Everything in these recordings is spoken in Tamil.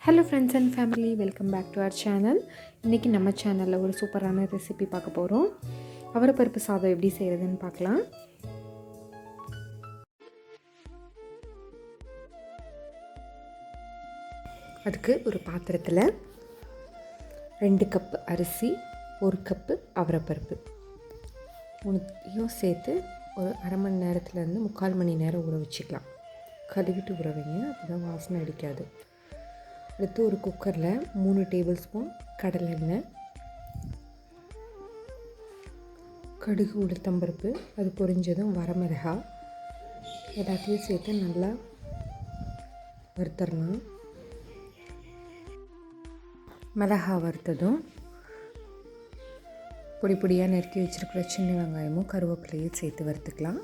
Hello friends and family, welcome back to our channel. இன்றைக்கி நம்ம சேனலில் ஒரு சூப்பரான ரெசிபி பார்க்க போகிறோம். அவரைப்பருப்பு சாதம் எப்படி செய்கிறதுன்னு பார்க்கலாம். அதுக்கு ஒரு பாத்திரத்தில் 2 கப்பு அரிசி, 1 கப்பு அவரைப்பருப்பு 3 சேர்த்து ஒரு அரை மணி நேரத்துலேருந்து 3/4 மணி நேரம் ஊற வச்சுக்கலாம். கழுவிட்டு ஊற வைங்க, அப்போ தான் வாசனை அடிக்காது. அடுத்து ஒரு குக்கரில் 3 டேபிள் ஸ்பூன் கடலெண்ணெய், கடுகு, உளுத்தம்பருப்பு, அது பொரிஞ்சதும் வரமிளகாய் எல்லாத்தையும் சேர்த்து நல்லா வறுத்தரலாம். மிளகாய் வறுத்ததும் பொடி பொடியாக நறுக்கி வச்சுருக்கிற சின்ன வெங்காயமும் கருவேப்பிலையும் சேர்த்து வறுத்துக்கலாம்.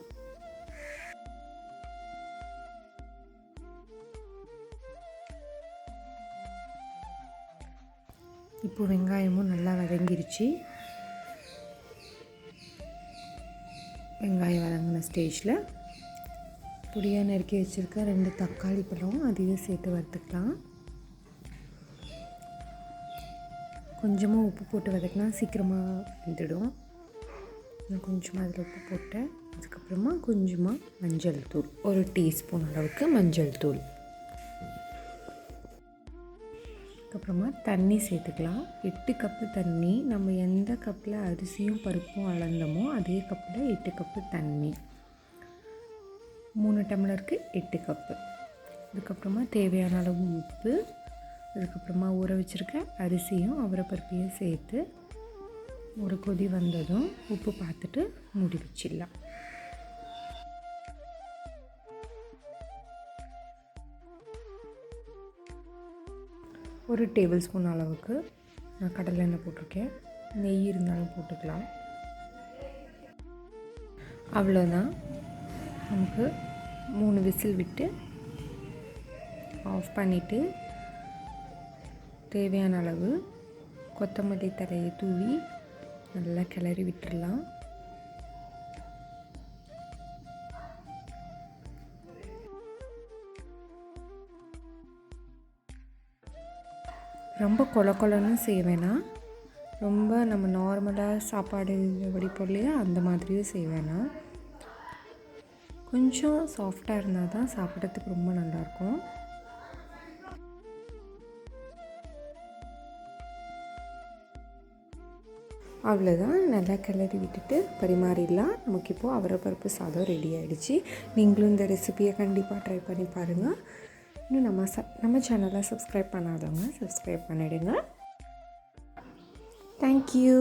இப்போ வெங்காயமும் நல்லா வதங்கிருச்சு. வெங்காயம் வதங்கின ஸ்டேஜில் பொடியாக நறுக்கி வச்சுருக்க 2 தக்காளி பழம் அதையும் சேர்த்து வறுத்துக்கலாம். கொஞ்சமாக உப்பு போட்டு வதக்கினா சீக்கிரமாக வெந்துடும். கொஞ்சமாக அதில் உப்பு போட்டேன். அதுக்கப்புறமா கொஞ்சமாக மஞ்சள் தூள், 1 டீஸ்பூன் அளவுக்கு மஞ்சள் தூள். அதுக்கப்புறமா தண்ணி சேர்த்துக்கலாம். 8 கப்பு தண்ணி. நம்ம எந்த கப்பில் அரிசியும் பருப்பும் அளந்தோமோ அதே கப்பில் 8 கப்பு தண்ணி. 3 டம்ளருக்கு 8 கப்பு. அதுக்கப்புறமா தேவையான அளவு உப்பு. அதுக்கப்புறமா ஊற வச்சுருக்க அரிசியும் அவரைப்பருப்பையும் சேர்த்து ஒரு கொதி வந்ததும் உப்பு பார்த்துட்டு மூடி வச்சிடலாம். ஒரு டேபிள் ஸ்பூன் அளவுக்கு நான் கடலெண்ணெய் போட்டிருக்கேன். நெய் இருந்தாலும் போட்டுக்கலாம். அவ்வளோதான். நமக்கு 3 விசில் விட்டு ஆஃப் பண்ணிவிட்டு தேவையான அளவு கொத்தமல்லி தழையை தூவி நல்லா கிளறி விட்டுடலாம். ரொம்ப கொலன்னு செய்ய வேணாம். ரொம்ப நம்ம நார்மலாக சாப்பாடு வடிப்போம் இல்லையா, அந்த மாதிரியும் செய்ய வேணாம். கொஞ்சம் சாஃப்டாக இருந்தால் தான் சாப்பிட்றதுக்கு ரொம்ப நல்லாயிருக்கும். அவ்வளோதான். நல்லா கிளறி விட்டுட்டு பரிமாறிடலாம். நமக்கு இப்போது அவரைப்பருப்பு சாதம் ரெடி ஆகிடுச்சு. நீங்களும் இந்த ரெசிபியை கண்டிப்பாக ட்ரை பண்ணி பாருங்கள். இன்னும் நம்ம சேனலை சப்ஸ்கிரைப் பண்ணாதவங்க சப்ஸ்கிரைப் பண்ணிவிடுங்க. தேங்க்யூ.